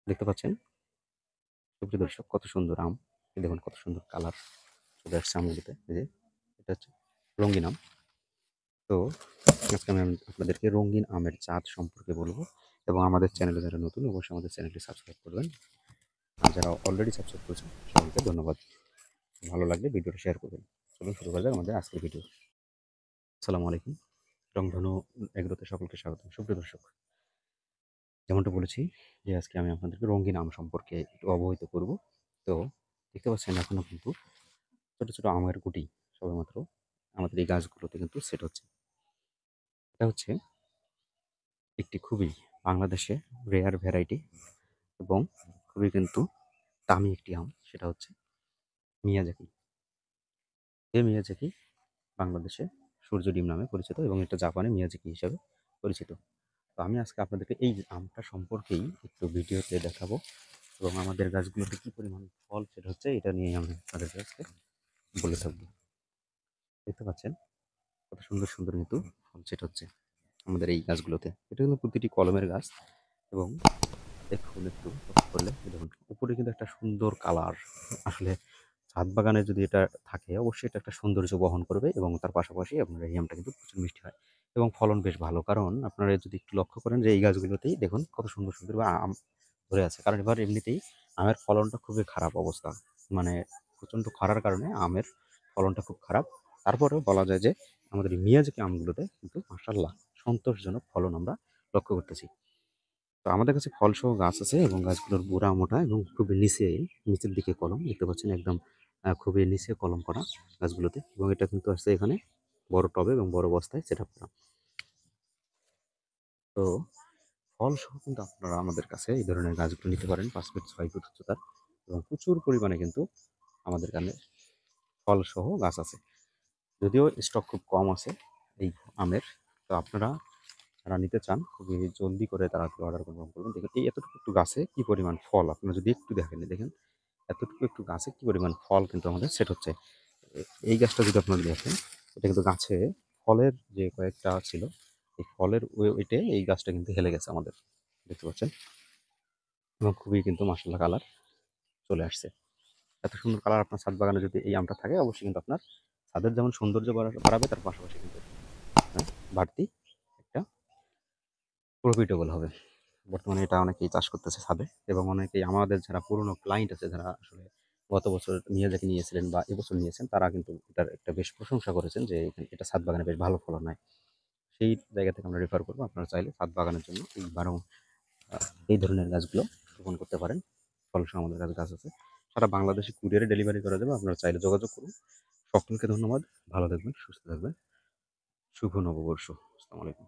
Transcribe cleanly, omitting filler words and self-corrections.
দেখতে পাচ্ছেন সুপ্রিয় দর্শক কত সুন্দর আম। এই দেখুন কত সুন্দর কালার চলে আসছে আমগুলোতে। এই যে এটা হচ্ছে রঙিন আম। তো আজকে আমি আপনাদেরকে রঙিন আমের জাত সম্পর্কে বলবো এবং আমাদের চ্যানেলে যারা নতুন অবশ্যই আমাদের চ্যানেলটি সাবস্ক্রাইব করবেন। আর যারা অলরেডি সাবস্ক্রাইব করেছেন সকলকে ধন্যবাদ। ভালো লাগলে ভিডিওটা শেয়ার করবেন। চলুন শুরু করা যাক আমাদের আজকের ভিডিও। আসসালামু আলাইকুম। রংধনু এগ্রোতে সকলকে স্বাগতম। সুপ্রিয় দর্শক, যেমনটা বলেছি যে আজকে আমি আপনাদেরকে রঙিন আম সম্পর্কে একটু অবহিত করব। তো দেখতে পাচ্ছেন এখনো কিন্তু ছোট, ছোট আমের গুটি সবেমাত্র আমাদের এই গাছগুলোতে কিন্তু সেট হচ্ছে। এটা হচ্ছে একটি খুবই বাংলাদেশে রেয়ার ভ্যারাইটি এবং খুবই কিন্তু দামি একটি আম। সেটা হচ্ছে মিয়াজাকি। এই মিয়াজাকি বাংলাদেশে সূর্য ডিম নামে পরিচিত এবং এটা জাপানে মিয়াজাকি হিসাবে পরিচিত। তো আমি আজকে আপনাদেরকে এই আমটা সম্পর্কেই একটু ভিডিওতে দেখাবো এবং আমাদের গাছগুলোতে কী পরিমাণ ফল সেট হচ্ছে এটা নিয়ে আমি আপনাদের কাছে বলে থাকবো। দেখতে পাচ্ছেন কত সুন্দর, সুন্দর কিন্তু ফল সেট হচ্ছে আমাদের এই গাছগুলোতে। এটা কিন্তু প্রতিটি কলমের গাছ এবং দেখুন একটু লক্ষ্য করলে এই দেখুন উপরে কিন্তু একটা সুন্দর কালার। আসলে ছাদ বাগানে যদি এটা থাকে অবশ্যই এটা একটা সৌন্দর্য বহন করবে এবং তার পাশাপাশি আপনার এই আমটা কিন্তু প্রচুর মিষ্টি হয় এবং ফলন বেশ ভালো। কারণ আপনারা যদি একটু লক্ষ্য করেন যে এই গাছগুলোতেই দেখুন কত সুন্দর, সুন্দর আম ধরে আছে। কারণ এবার এমনিতেই আমের ফলনটা খুবই খারাপ অবস্থা। মানে প্রচণ্ড খরার কারণে আমের ফলনটা খুব খারাপ। তারপরেও বলা যায় যে আমাদের এই মিয়াজাকি আমগুলোতে কিন্তু মাশাআল্লাহ সন্তোষজনক ফলন আমরা লক্ষ্য করতেছি। তো আমাদের কাছে ফলসহ গাছ আছে এবং গাছগুলোর গোড়া মোটা এবং খুবই নিচের দিকে কলম দেখতে পাচ্ছেন একদম খুবই নিচে কলম করা গাছগুলোতে এবং এটা কিন্তু আসছে এখানে বড় টবে এবং বড় বস্তায় সেট আপ করা। তো ফলসহ কিন্তু আপনারা আমাদের কাছে এই ধরনের গাছগুলো নিতে পারেন 5 ফিট 6 ফিট উচ্চতার এবং প্রচুর পরিমাণে কিন্তু আমাদের এখানে ফলসহ গাছ আছে। যদিও স্টক খুব কম আছে এই আমের। তো আপনারা যারা নিতে চান খুবই জলদি করে তাড়াতাড়ি অর্ডার কনফার্ম করবেন। দেখুন এই এতটুকু একটু গাছে কি পরিমাণ ফল আপনারা যদি একটু দেখেন, দেখেন এতটুকু একটু গাছে কি পরিমাণ ফল কিন্তু আমাদের সেট হচ্ছে। এই গাছটা যদি আপনারা দেখেন এটা কিন্তু গাছে ফলের যে কয়েকটা ছিল এই ফলের ওয়েটে এই গাছটা কিন্তু হেলে গেছে আমাদের। দেখতে পাচ্ছেন এবং খুবই কিন্তু মাশাআল্লাহ কালার চলে আসছে। এত সুন্দর কালার আপনার ছাদ বাগানে যদি এই আমটা থাকে অবশ্যই কিন্তু আপনার ছাদের যেমন সৌন্দর্য বাড়াবে তার পাশাপাশি কিন্তু আপনার বাড়তি একটা প্রফিটেবল হবে। বর্তমানে এটা অনেকেই চাষ করতেছে ছাদে এবং অনেকেই আমাদের যারা পুরনো ক্লায়েন্ট আছে যারা আসলে গত বছর মিয়াজাকি নিয়েছিলেন বা এবছর নিয়েছেন তারা কিন্তু এটার একটা বেশ প্রশংসা করেছেন যে এটা ছাদ বাগানে বেশ ভালো ফলন হয়। সেই জায়গা থেকে আমরা রেফার করবো আপনারা চাইলে ছাদ বাগানের জন্য এই ধরনের গাছগুলো রোপণ করতে পারেন। ফলসহ আমাদের কাছে গাছ আছে। সারা বাংলাদেশে কুরিয়ারে ডেলিভারি করা যাবে। আপনারা চাইলে যোগাযোগ করুন। সকলকে ধন্যবাদ। ভালো থাকবেন, সুস্থ থাকবেন। শুভ নববর্ষ। আসসালামু আলাইকুম।